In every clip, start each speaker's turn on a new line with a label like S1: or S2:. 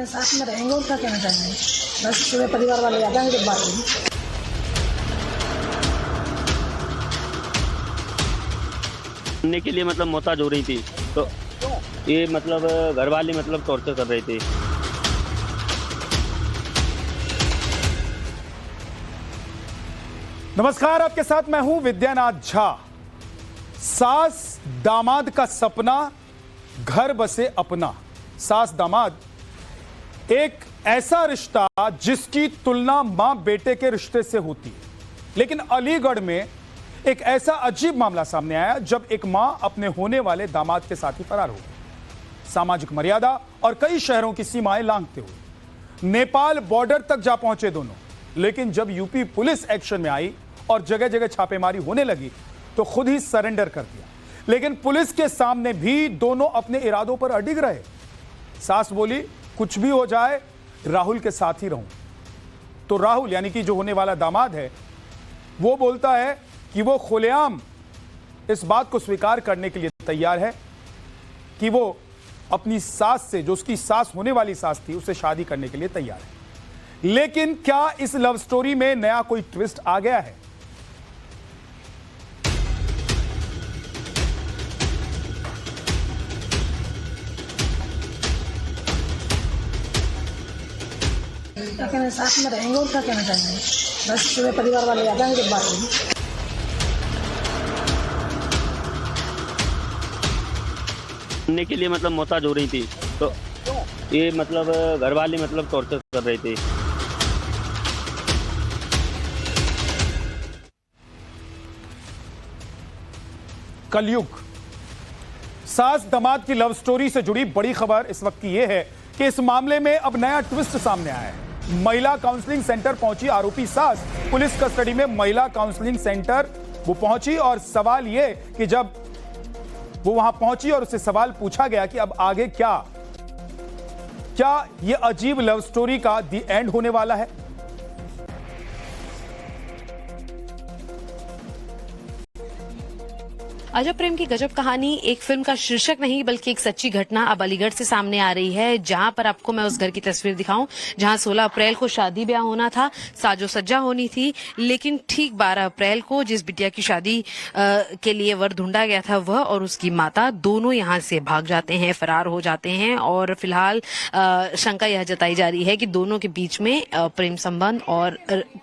S1: साथ में रहेंगे और क्या कहना चाहेंगे। बस पूरे परिवार वाले आ जाएंगे जब बात होगी।
S2: सुनने के लिए मतलब मोहताज हो रही थी, तो ये मतलब घर वाले मतलब टॉर्चर कर रहे थे।
S3: नमस्कार, आपके साथ मैं हूं विद्यानाथ झा। सास दामाद का सपना, घर बसे अपना। सास दामाद एक ऐसा रिश्ता जिसकी तुलना मां बेटे के रिश्ते से होती है, लेकिन अलीगढ़ में एक ऐसा अजीब मामला सामने आया जब एक मां अपने होने वाले दामाद के साथ ही फरार हो गई। सामाजिक मर्यादा और कई शहरों की सीमाएं लांघते हुए नेपाल बॉर्डर तक जा पहुंचे दोनों, लेकिन जब यूपी पुलिस एक्शन में आई और जगह जगह छापेमारी होने लगी तो खुद ही सरेंडर कर दिया। लेकिन पुलिस के सामने भी दोनों अपने इरादों पर अडिग रहे। सास बोली, कुछ भी हो जाए राहुल के साथ ही रहूं। तो राहुल यानी कि जो होने वाला दामाद है, वो बोलता है कि वो खुलेआम इस बात को स्वीकार करने के लिए तैयार है कि वो अपनी सास से, जो उसकी सास होने वाली सास थी, उससे शादी करने के लिए तैयार है। लेकिन क्या इस लव स्टोरी में नया कोई ट्विस्ट आ गया है?
S1: क्या कहना, साथ में रहेंगे और क्या कहना चाहेंगे। बस पूरे परिवार वाले आ जाएंगे जब बात होगी।
S2: सुनने के लिए मतलब मोहताज हो रही थी, तो ये मतलब घर वाले मतलब टॉर्चर कर रहे थे।
S3: कलयुग। सास दामाद की लव स्टोरी से जुड़ी बड़ी खबर इस वक्त की यह है कि इस मामले में अब नया ट्विस्ट सामने आया है। महिला काउंसलिंग सेंटर पहुंची आरोपी सास। पुलिस कस्टडी में महिला काउंसलिंग सेंटर वो पहुंची और सवाल यह कि जब वो वहां पहुंची और उससे सवाल पूछा गया कि अब आगे क्या ये अजीब लव स्टोरी का दी एंड होने वाला है।
S4: अजब प्रेम की गजब कहानी एक फिल्म का शीर्षक नहीं बल्कि एक सच्ची घटना अब अलीगढ़ से सामने आ रही है, जहां पर आपको मैं उस घर की तस्वीर दिखाऊं जहां 16 अप्रैल को शादी ब्याह होना था, साजो सज्जा होनी थी, लेकिन ठीक 12 अप्रैल को जिस बिटिया की शादी के लिए वर ढूंढा गया था वह और उसकी माता दोनों यहां से भाग जाते हैं, फरार हो जाते हैं। और फिलहाल शंका यह जताई जा रही है कि दोनों के बीच में प्रेम संबंध और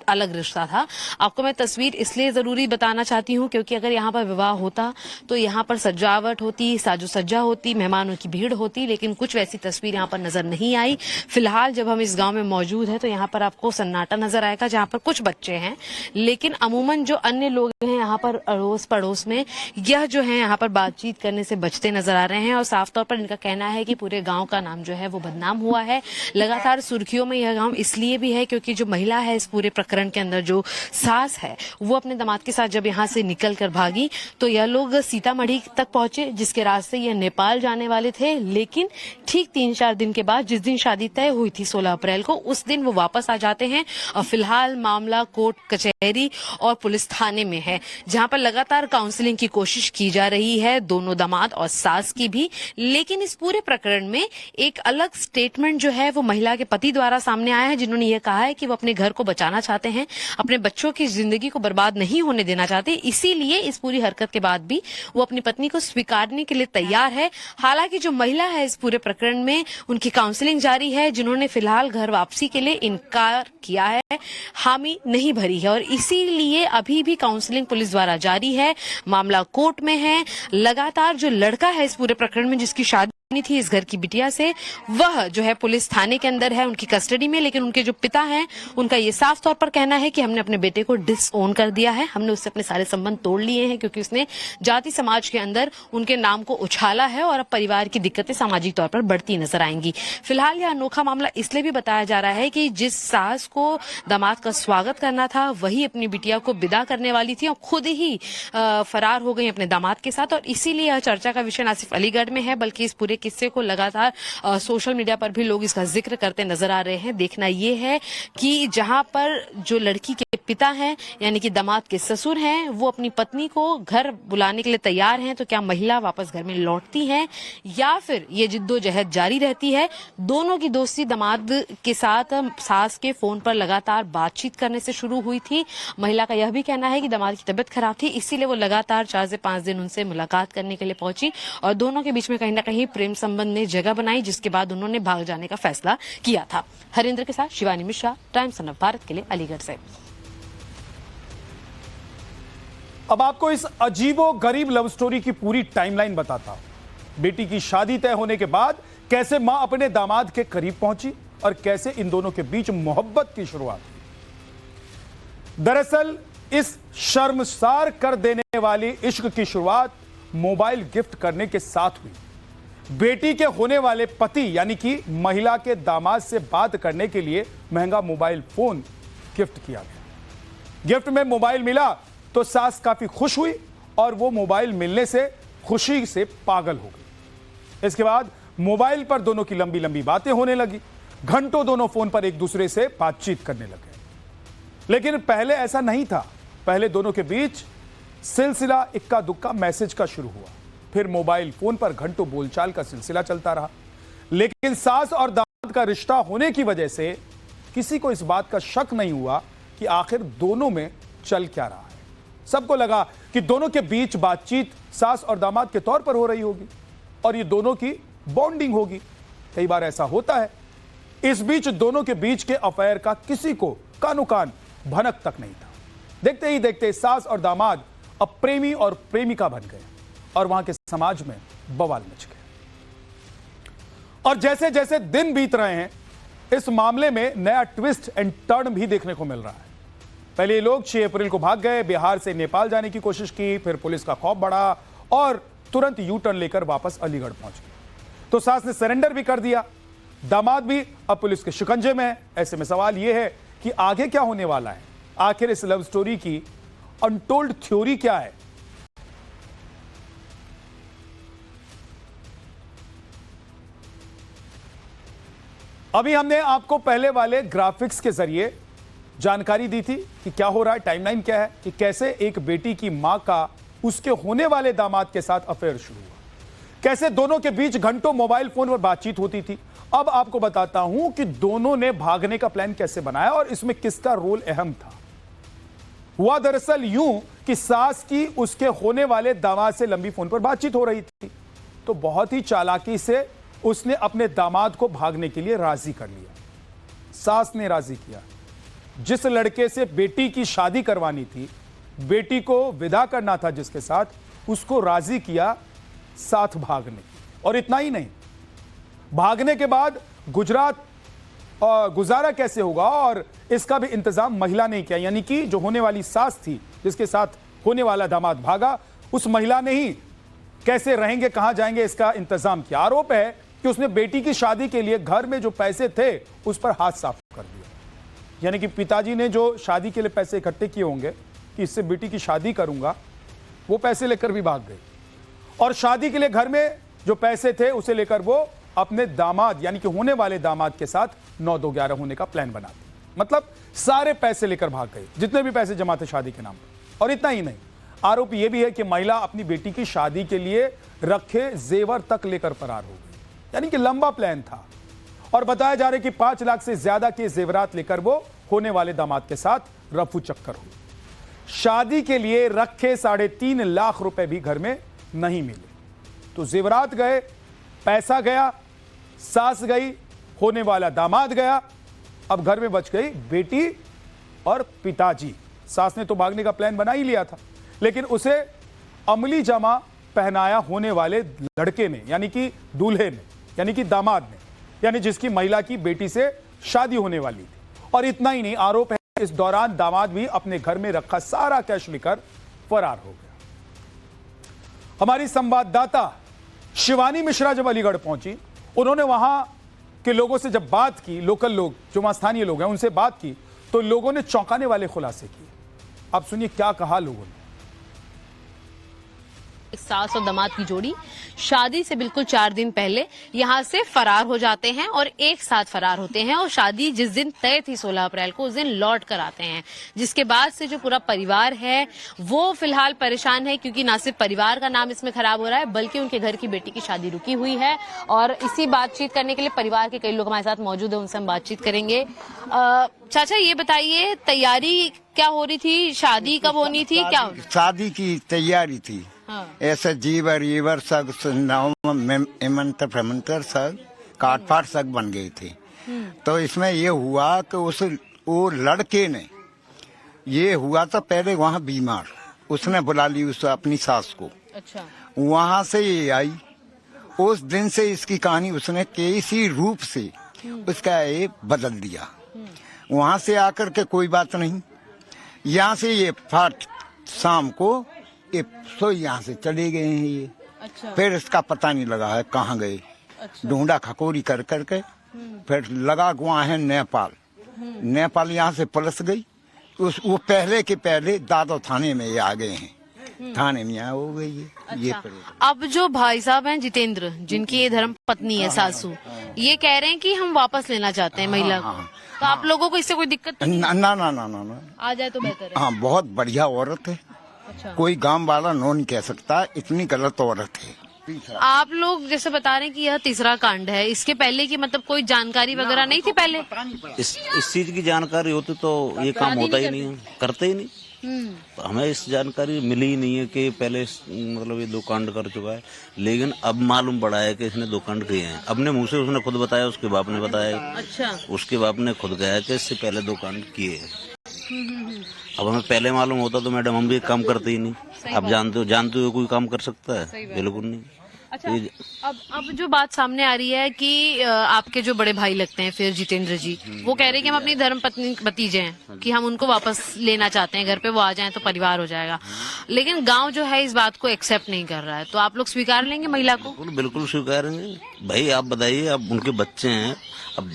S4: अलग रिश्ता था। आपको मैं तस्वीर इसलिए जरूरी बताना चाहती हूँ क्योंकि अगर यहाँ पर विवाह होता तो यहाँ पर सजावट होती, साजो सज्जा होती, मेहमानों की भीड़ होती, लेकिन कुछ वैसी तस्वीर यहाँ पर नजर नहीं आई। फिलहाल जब हम इस गांव में मौजूद हैं तो यहाँ पर आपको सन्नाटा नजर आएगा, जहाँ पर कुछ बच्चे हैं, लेकिन अमूमन जो अन्य लोग हैं यहाँ पर अड़ोस पड़ोस में, यह जो है यहाँ पर बातचीत करने से बचते नजर आ रहे हैं। और साफ तौर पर इनका कहना है कि पूरे गाँव का नाम जो है वो बदनाम हुआ है। लगातार सुर्खियों में यह गाँव इसलिए भी है क्योंकि जो महिला है इस पूरे प्रकरण के अंदर, जो सास है, वो अपने दामाद के साथ जब यहाँ से निकल कर भागी तो यह लोग सीतामढ़ी तक पहुंचे, जिसके रास्ते ये नेपाल जाने वाले थे। लेकिन ठीक 3-4 दिन के बाद, जिस दिन शादी तय हुई थी 16 अप्रैल को, उस दिन वो वापस आ जाते हैं। और फिलहाल मामला कोर्ट कचहरी और पुलिस थाने में है, जहां पर लगातार काउंसलिंग की कोशिश की जा रही है, दोनों दामाद और सास की भी। लेकिन इस पूरे प्रकरण में एक अलग स्टेटमेंट जो है वो महिला के पति द्वारा सामने आया है, जिन्होंने ये कहा है कि वो अपने घर को बचाना चाहते हैं, अपने बच्चों की जिंदगी को बर्बाद नहीं होने देना चाहते, इसीलिए इस पूरी हरकत के बाद भी वो अपनी पत्नी को स्वीकारने के लिए तैयार है। हालांकि जो महिला है इस पूरे प्रकरण में, उनकी काउंसलिंग जारी है, जिन्होंने फिलहाल घर वापसी के लिए इनकार किया है, हामी नहीं भरी है, और इसीलिए अभी भी काउंसलिंग पुलिस द्वारा जारी है। मामला कोर्ट में है। लगातार जो लड़का है इस पूरे प्रकरण में, जिसकी शादी थी इस घर की बिटिया से, वह जो है पुलिस थाने के अंदर है, उनकी कस्टडी में। लेकिन उनके जो पिता हैं, उनका ये साफ तौर पर कहना है कि हमने अपने बेटे को डिसओन कर दिया है, हमने उससे अपने सारे संबंध तोड़ लिए हैं, क्योंकि उसने जाति समाज के अंदर उनके नाम को उछाला है और अब परिवार की दिक्कतें सामाजिक तौर पर बढ़ती नजर आएंगी। फिलहाल यह अनोखा मामला इसलिए भी बताया जा रहा है कि जिस सास को दामाद का स्वागत करना था, वही अपनी बिटिया को विदा करने वाली थी और खुद ही फरार हो गई अपने दामाद के साथ। और इसीलिए यह चर्चा का विषय न सिर्फ अलीगढ़ में है बल्कि इस पूरे किस्से को लगातार सोशल मीडिया पर भी लोग इसका जिक्र करते नजर आ रहे हैं। देखना ये है कि जहां पर जो लड़की के पिता हैं यानी कि दामाद के ससुर हैं वो अपनी पत्नी को घर बुलाने के लिए तैयार हैं, तो क्या महिला वापस घर में लौटती हैं या फिर ये जिद्दोजहद जारी रहती है। दोनों की दोस्ती दामाद के साथ सास के फोन पर लगातार बातचीत करने से शुरू हुई थी। महिला का यह भी कहना है कि दामाद की तबीयत खराब थी, इसीलिए वो लगातार 4 से 5 दिन उनसे मुलाकात करने के लिए पहुंची और दोनों के बीच में कहीं ना कहीं प्रेम संबंध ने जगह बनाई, जिसके बाद उन्होंने भाग जाने का फैसला किया था। हरिंद्र के साथ शिवानी मिश्रा, टाइम्स ऑफ भारत के लिए अलीगढ़ से।
S3: अब आपको इस अजीबो गरीब लव स्टोरी की पूरी टाइमलाइन बताता हूं। बेटी की शादी तय होने के बाद कैसे मां अपने दामाद के करीब पहुंची और कैसे इन दोनों के बीच मोहब्बत की शुरुआत हुई। दरअसल इस शर्मसार कर देने वाली इश्क की शुरुआत मोबाइल गिफ्ट करने के साथ हुई। बेटी के होने वाले पति यानी कि महिला के दामाद से बात करने के लिए महंगा मोबाइल फोन गिफ्ट किया गया। गिफ्ट में मोबाइल मिला तो सास काफी खुश हुई और वो मोबाइल मिलने से खुशी से पागल हो गई। इसके बाद मोबाइल पर दोनों की लंबी लंबी बातें होने लगी। घंटों दोनों फोन पर एक दूसरे से बातचीत करने लगे। लेकिन पहले ऐसा नहीं था। पहले दोनों के बीच सिलसिला इक्का दुक्का मैसेज का शुरू हुआ, फिर मोबाइल फोन पर घंटों बोलचाल का सिलसिला चलता रहा। लेकिन सास और दामाद का रिश्ता होने की वजह से किसी को इस बात का शक नहीं हुआ कि आखिर दोनों में चल क्या रहा है। सबको लगा कि दोनों के बीच बातचीत सास और दामाद के तौर पर हो रही होगी और ये दोनों की बॉन्डिंग होगी। कई बार ऐसा होता है। इस बीच दोनों के बीच के अफेयर का किसी को कानो कान भनक तक नहीं था। देखते ही देखते सास और दामाद अब प्रेमी और प्रेमिका बन गए और वहां के समाज में बवाल मच गया। और जैसे जैसे दिन बीत रहे हैं इस मामले में नया ट्विस्ट एंड टर्न भी देखने को मिल रहा है। पहले ये लोग 6 अप्रैल को भाग गए, बिहार से नेपाल जाने की कोशिश की, फिर पुलिस का खौफ बढ़ा और तुरंत यू टर्न लेकर वापस अलीगढ़ पहुंच गए। तो सास ने सरेंडर भी कर दिया, दामाद भी अब पुलिस के शिकंजे में है। ऐसे में सवाल यह है कि आगे क्या होने वाला है। आखिर इस लव स्टोरी की अनटोल्ड थ्योरी क्या है। अभी हमने आपको पहले वाले ग्राफिक्स के जरिए जानकारी दी थी कि क्या हो रहा है, टाइमलाइन क्या है, कि कैसे एक बेटी की मां का उसके होने वाले दामाद के साथ अफेयर शुरू हुआ, कैसे दोनों के बीच घंटों मोबाइल फोन पर बातचीत होती थी। अब आपको बताता हूं कि दोनों ने भागने का प्लान कैसे बनाया और इसमें किसका रोल अहम था। हुआ दरअसल यूं कि सास की उसके होने वाले दामाद से लंबी फोन पर बातचीत हो रही थी, तो बहुत ही चालाकी से उसने अपने दामाद को भागने के लिए राजी कर लिया। सास ने राजी किया। जिस लड़के से बेटी की शादी करवानी थी, बेटी को विदा करना था जिसके साथ, उसको राजी किया साथ भागने की। और इतना ही नहीं, भागने के बाद गुजरात गुजारा कैसे होगा और इसका भी इंतजाम महिला ने किया। यानी कि जो होने वाली सास थी जिसके साथ होने वाला दामाद भागा, उस महिला ने ही कैसे रहेंगे, कहां जाएंगे, इसका इंतजाम किया। आरोप है कि उसने बेटी की शादी के लिए घर में जो पैसे थे उस पर हाथ साफ कर दिया। यानी कि पिताजी ने जो शादी के लिए पैसे इकट्ठे किए होंगे कि इससे बेटी की शादी करूंगा, वो पैसे लेकर भी भाग गई और शादी के लिए घर में जो पैसे थे उसे लेकर वो अपने दामाद यानी कि होने वाले दामाद के साथ 9-2-11 होने का प्लान बनाती। मतलब सारे पैसे लेकर भाग गए, जितने भी पैसे जमा थे शादी के नाम पर। और इतना ही नहीं, आरोप यह भी है कि महिला अपनी बेटी की शादी के लिए रखे जेवर तक लेकर फरार हो गई। यानी कि लंबा प्लान था और बताया जा रहा है कि 5 लाख से ज्यादा के जेवरात लेकर वो होने वाले दामाद के साथ रफू चक्कर हुई। शादी के लिए रखे 3.5 लाख रुपए भी घर में नहीं मिले। तो जेवरात गए, पैसा गया, सास गई, होने वाला दामाद गया। अब घर में बच गई बेटी और पिताजी। सास ने तो भागने का प्लान बना ही लिया था, लेकिन उसे अमली जामा पहनाया होने वाले लड़के ने, यानी कि दूल्हे ने, यानी कि दामाद ने, यानी जिसकी महिला की बेटी से शादी होने वाली थी। और इतना ही नहीं, आरोप है इस दौरान दामाद भी अपने घर में रखा सारा कैश लेकर फरार हो गया। हमारी संवाददाता शिवानी मिश्रा जब अलीगढ़ पहुंची, उन्होंने वहां के लोगों से जब बात की, लोकल लोग जो वहां स्थानीय लोग हैं उनसे बात की, तो लोगों ने चौंकाने वाले खुलासे किए। आप सुनिए क्या कहा लोगों ने।
S4: सास और दामाद की जोड़ी शादी से बिल्कुल 4 दिन पहले यहाँ से फरार हो जाते हैं और एक साथ फरार होते हैं और शादी जिस दिन तय थी 16 अप्रैल को उस दिन लौट कर आते हैं, जिसके बाद से जो पूरा परिवार है वो फिलहाल परेशान है क्योंकि ना सिर्फ परिवार का नाम इसमें खराब हो रहा है बल्कि उनके घर की बेटी की शादी रुकी हुई है। और इसी बातचीत करने के लिए परिवार के कई लोग हमारे साथ मौजूद है, उनसे हम बातचीत करेंगे। चाचा ये बताइए, तैयारी क्या हो रही थी, शादी कब होनी थी, क्या
S5: शादी की तैयारी थी।
S4: हाँ।
S5: ऐसे जीवर सब इमंत्र प्रमंत्र सब काटपाट सब बन गए थे। तो इसमें ये हुआ कि वो लड़के ने ये हुआ था पहले वहाँ बीमार, उसने बुला ली उस अपनी सास को।
S4: अच्छा।
S5: वहाँ से ये आई, उस दिन से इसकी कहानी उसने किसी रूप से उसका ये बदल दिया। वहाँ से आकर के कोई बात नहीं, यहाँ से ये फाट शाम को ये सो यहाँ से चले गए हैं ये।
S4: अच्छा।
S5: फिर इसका पता नहीं लगा है कहाँ गए।
S4: अच्छा।
S5: ढूंढा खकोरी कर करके फिर लगा गुआ है नेपाल। नेपाल यहाँ से पुलिस गई, वो पहले के पहले दादो थाने में ये आ गए हैं, थाने में हो गई है।
S4: अच्छा।
S5: ये
S4: अब जो भाई साहब हैं जितेंद्र, जिनकी ये धर्म पत्नी है सासू, ये कह रहे हैं कि हम वापस लेना चाहते हैं महिला को। तो आप लोगों को इससे कोई दिक्कत नहीं?
S5: ना ना ना ना ना
S4: आ जाए तो बेहतर है।
S5: हाँ, बहुत बढ़िया औरत है।
S4: अच्छा।
S5: कोई गांव वाला नो नहीं कह सकता, इतनी गलत औरत है।
S4: आप लोग जैसे बता रहे हैं कि यह तीसरा कांड है, इसके पहले की मतलब कोई जानकारी वगैरह नहीं थी पहले?
S6: इस चीज की जानकारी होती तो ये काम होता ही नहीं, करते ही नहीं। हमें इस जानकारी मिली ही नहीं है कि पहले मतलब ये 2 कांड कर चुका है, लेकिन अब मालूम पड़ा है कि इसने 2 कांड किए हैं। अपने मुंह से उसने खुद बताया, उसके बाप ने बताया।
S4: अच्छा।
S6: उसके बाप ने खुद कहा कि इससे पहले 2 कांड किए हैं। अब हमें पहले मालूम होता तो मैडम हम भी काम करते ही नहीं। अब जानते हो कोई काम कर सकता है? बिल्कुल नहीं।
S4: अच्छा। अब जो बात सामने आ रही है कि आपके जो बड़े भाई लगते हैं फिर जितेंद्र जी, वो कह रहे हैं कि हम अपनी धर्म पत्नी भतीजे हैं कि हम उनको वापस लेना चाहते हैं घर पे, वो आ जाएं तो परिवार हो जाएगा। लेकिन गांव जो है इस बात को एक्सेप्ट नहीं कर रहा है, तो आप लोग स्वीकार लेंगे महिला को?
S6: बिल्कुल स्वीकारेंगे। भाई आप बताइए, अब उनके बच्चे हैं, अब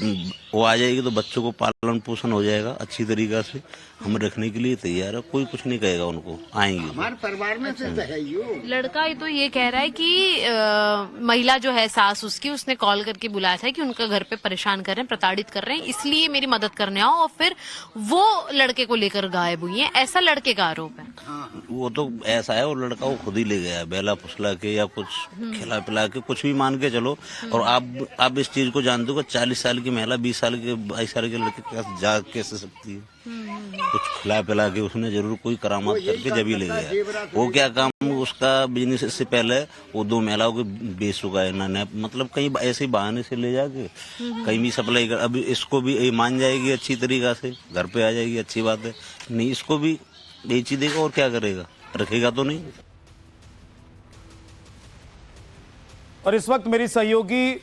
S6: वो आ जाएगी तो बच्चों को पालन पोषण हो जाएगा अच्छी तरीका से। हम रखने के लिए तैयार है, कोई कुछ नहीं कहेगा, उनको आएंगे।
S5: हमारे परिवार में से तो है ही।
S4: लड़का तो ये कह रहा है कि महिला जो है सास उसकी, उसने कॉल करके बुलाया था कि उनका घर पे परेशान कर रहे हैं, प्रताड़ित कर रहे हैं, इसलिए मेरी मदद करने आओ, और फिर वो लड़के को लेकर गायब हुई है, ऐसा लड़के का आरोप है।
S6: वो तो ऐसा है, वो लड़का वो खुद ही ले गया, बेला फुसला के या कुछ खिला पिला के, कुछ भी मान के चलो। और आप इस चीज को जानते हो कि 40 साल की महिला 20 साल के 22 साल के लड़के के पास जा कैसे सकती है? कुछ खिला पिला के उसने जरूर कोई करामात करके जब ही ले गया। वो क्या काम, उसका बिजनेस इससे पहले वो 2 महिलाओं को बेच चुका है ना, मतलब कहीं ऐसे बहाने से ले जाके कहीं भी सप्लाई कर। अभी इसको भी ये मान जाएगी अच्छी तरीका से, घर पे आ जाएगी, अच्छी बात है। नहीं, इसको भी बेच ही देगा और क्या करेगा, रखेगा तो नहीं।
S3: और इस वक्त मेरी सहयोगी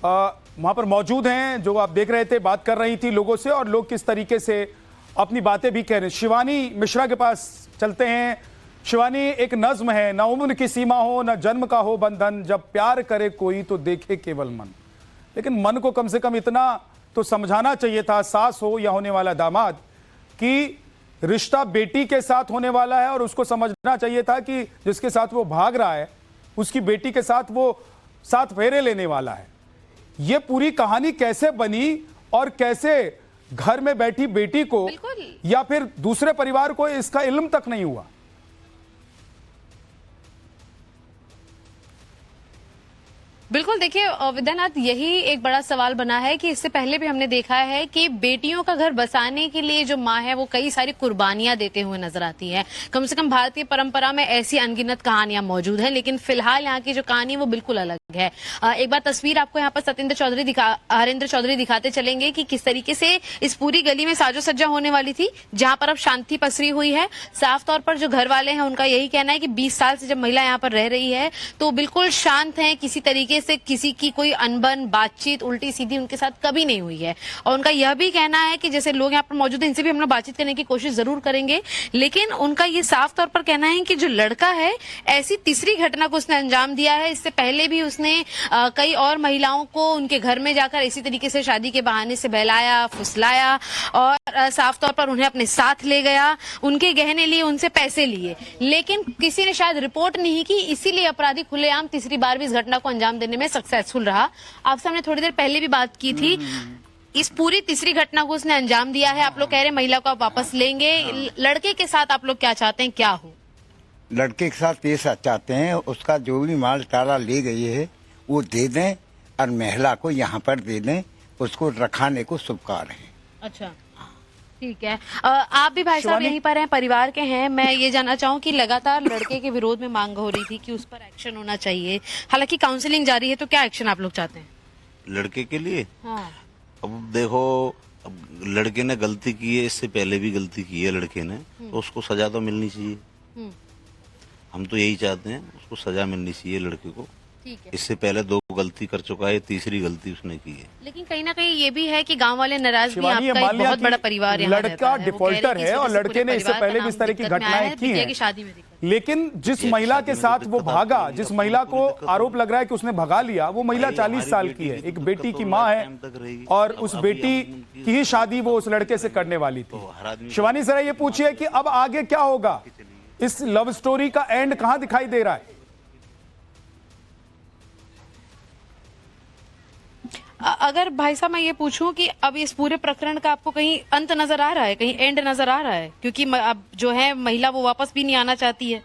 S3: वहां पर मौजूद हैं, जो आप देख रहे थे, बात कर रही थी लोगों से, और लोग किस तरीके से अपनी बातें भी कह रहे हैं। शिवानी मिश्रा के पास चलते हैं। शिवानी, एक नज्म है, न उम्र की सीमा हो न जन्म का हो बंधन, जब प्यार करे कोई तो देखे केवल मन। लेकिन मन को कम से कम इतना तो समझाना चाहिए था, सास हो या होने वाला दामाद, कि रिश्ता बेटी के साथ होने वाला है, और उसको समझना चाहिए था कि जिसके साथ वो भाग रहा है उसकी बेटी के साथ वो 7 फेरे लेने वाला है। ये पूरी कहानी कैसे बनी और कैसे घर में बैठी बेटी को या फिर दूसरे परिवार को इसका इल्म तक नहीं हुआ?
S4: बिल्कुल, देखिए विद्यानाथ, यही एक बड़ा सवाल बना है कि इससे पहले भी हमने देखा है कि बेटियों का घर बसाने के लिए जो माँ है वो कई सारी कुर्बानियां देते हुए नजर आती है। कम से कम भारतीय परंपरा में ऐसी अनगिनत कहानियां मौजूद हैं, लेकिन फिलहाल यहाँ की जो कहानी वो बिल्कुल अलग है। एक बार तस्वीर आपको यहाँ पर हरेंद्र चौधरी दिखाते चलेंगे कि किस तरीके से इस पूरी गली में साजो सज्जा होने वाली थी, जहां पर अब शांति पसरी हुई है। साफ तौर पर जो घर वाले हैं उनका यही कहना है कि 20 साल से जब महिला यहाँ पर रह रही है तो बिल्कुल शांत है, किसी तरीके से किसी की कोई अनबन बातचीत उल्टी सीधी उनके साथ कभी नहीं हुई है। और उनका यह भी कहना है कि जैसे लोग यहाँ पर मौजूद हैं, इनसे भी हम लोग बातचीत करने की कोशिश जरूर करेंगे, लेकिन उनका ये साफ तौर पर कहना है कि जो लड़का है ऐसी तीसरी घटना को उसने अंजाम दिया है। इससे पहले भी उसने कई और महिलाओं को उनके घर में जाकर इसी तरीके से शादी के बहाने से बहलाया फुसलाया, और साफ तौर पर उन्हें अपने साथ ले गया, उनके गहने लिए, उनसे पैसे लिए, लेकिन किसी ने शायद रिपोर्ट नहीं की, इसीलिए अपराधी खुलेआम तीसरी बार भी इस घटना को अंजाम देने में सक्सेसफुल रहा। आपसे हमने थोड़ी देर पहले भी बात की थी, इस पूरी तीसरी घटना को उसने अंजाम दिया है। आप लोग कह रहे हैं महिला को आप वापस लेंगे, लड़के के साथ आप लोग क्या चाहते हैं, क्या हो?
S5: लड़के के साथ ये चाहते हैं उसका जो भी माल ताला ले गई है वो दे दें और महिला को यहाँ पर दे दें, उसको रखाने को स्वीकार है।
S4: अच्छा, ठीक है। आप भी भाई साहब यहीं पर हैं, परिवार के हैं। मैं ये जानना चाहूँ कि लगातार लड़के के विरोध में मांग हो रही थी कि उस पर एक्शन होना चाहिए, हालांकि काउंसलिंग जारी है, तो क्या एक्शन आप लोग चाहते हैं
S6: लड़के के लिए?
S4: हाँ।
S6: अब देखो, अब लड़के ने गलती की है, इससे पहले भी गलती की है लड़के ने, तो उसको सजा तो मिलनी चाहिए। हम तो यही चाहते हैं, उसको सजा मिलनी चाहिए लड़के को।
S4: ठीक है।
S6: इससे पहले 2 गलती कर चुका है, तीसरी गलती उसने की है।
S4: लेकिन कहीं ना कहीं ये भी है कि गांव वाले नाराज भी,
S3: शिवानी,
S4: आपका एक बहुत बड़ा परिवार यहाँ रहता
S3: लड़का
S4: है, वो कह रहे
S3: डिफॉल्टर
S4: हैं कि
S3: है और
S4: इस वजह से
S3: लड़के
S4: पूरे
S3: ने इससे
S4: परिवार
S3: पहले
S4: का
S3: भी इस तरह की
S4: नाम दिक्कत में आया
S3: घटनाएं
S4: है,
S3: की
S4: बिटिया
S3: हैं।
S4: की शादी में दिक्कत।
S3: लेकिन जिस महिला के साथ वो भागा, जिस महिला को आरोप लग रहा है कि उसने भगा लिया, वो महिला 40 साल की है, एक बेटी की माँ है और उस बेटी की ही शादी वो उस लड़के से करने वाली थी। शिवानी, जरा ये पूछिए कि अब आगे क्या होगा? इस लव स्टोरी का एंड कहां दिखाई दे रहा है?
S4: अगर भाई साहब मैं ये पूछूं कि अब इस पूरे प्रकरण का आपको कहीं अंत नजर आ रहा है, कहीं एंड नजर आ रहा है? क्योंकि अब जो है महिला वो वापस भी नहीं आना चाहती है।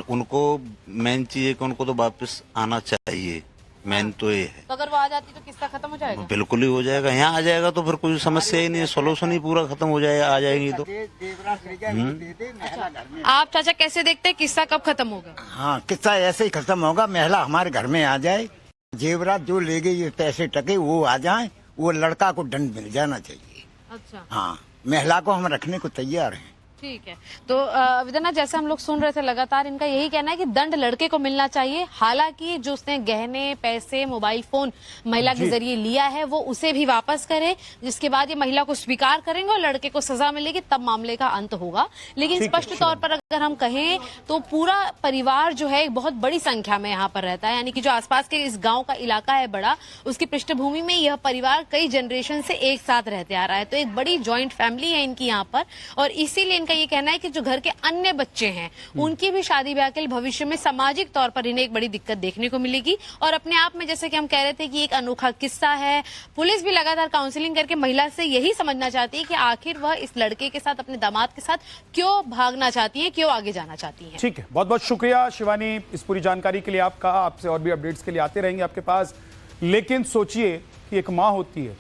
S6: उनको मेन चीज है कि उनको तो वापस आना चाहिए, मेन तो ये है।
S4: तो अगर वो आ जाती तो किस्सा खत्म हो जाएगा?
S6: बिल्कुल ही हो जाएगा, यहाँ आ जाएगा तो फिर कोई समस्या ही नहीं है, सोल्यूशन ही पूरा खत्म हो जाएगा, आ जाएगी तो।
S4: आप चाचा कैसे देखते हैं किस्सा कब खत्म होगा?
S5: हाँ, किस्सा ऐसे ही खत्म होगा, महिला हमारे घर में आ जाए, जेवरात जो ले गई, पैसे टके वो आ जाए, वो लड़का को दंड मिल जाना चाहिए।
S4: अच्छा,
S5: हाँ, महिला को हम रखने को तैयार हैं।
S4: ठीक है। तो विदना, जैसे हम लोग सुन रहे थे लगातार, इनका यही कहना है कि दंड लड़के को मिलना चाहिए। हालांकि जो उसने गहने, पैसे, मोबाइल फोन महिला के जरिए लिया है वो उसे भी वापस करे, जिसके बाद ये महिला को स्वीकार करेंगे और लड़के को सजा मिलेगी, तब मामले का अंत होगा। लेकिन स्पष्ट तौर पर अगर हम कहें तो पूरा परिवार जो है बहुत बड़ी संख्या में यहाँ पर रहता है, यानी कि जो आसपास के इस गाँव का इलाका है बड़ा, उसकी पृष्ठभूमि में यह परिवार कई जनरेशन से एक साथ रहते आ रहा है। तो एक बड़ी ज्वाइंट फैमिली है इनकी यहाँ पर, और इसीलिए इनका ये कहना है कि जो घर के अन्य बच्चे हैं उनकी भी शादी ब्याह के भविष्य में सामाजिक तौर पर इन्हें एक बड़ी दिक्कत देखने को मिलेगी। और अपने आप में जैसे कि हम कह रहे थे कि एक अनोखा किस्सा है। पुलिस भी लगातार काउंसलिंग करके महिला से यही समझना चाहती है कि आखिर वह इस लड़के के साथ, अपने दामाद के साथ क्यों भागना चाहती है, क्यों आगे जाना चाहती है।
S3: ठीक है, बहुत बहुत शुक्रिया शिवानी इस पूरी जानकारी के लिए आपका। आपसे और भी अपडेट्स के लिए आते रहेंगे आपके पास। लेकिन सोचिए कि एक माँ होती है,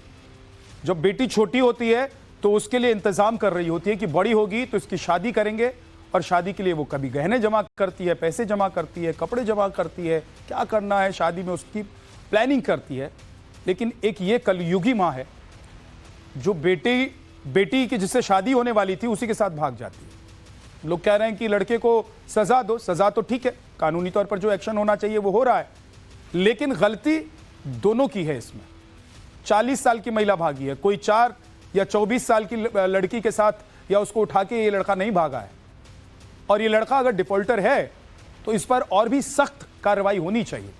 S3: जब बेटी छोटी होती है तो उसके लिए इंतजाम कर रही होती है कि बड़ी होगी तो इसकी शादी करेंगे, और शादी के लिए वो कभी गहने जमा करती है, पैसे जमा करती है, कपड़े जमा करती है, क्या करना है शादी में उसकी प्लानिंग करती है। लेकिन एक ये कलयुगी माँ है जो बेटी की जिससे शादी होने वाली थी उसी के साथ भाग जाती है। लोग कह रहे हैं कि लड़के को सजा दो, सजा तो ठीक है, कानूनी तौर पर जो एक्शन होना चाहिए वो हो रहा है, लेकिन गलती दोनों की है इसमें। 40 साल की महिला भागी है, कोई 4 या 24 साल की लड़की के साथ या उसको उठा के ये लड़का नहीं भागा है। और ये लड़का अगर डिफॉल्टर है तो इस पर और भी सख्त कार्रवाई होनी चाहिए।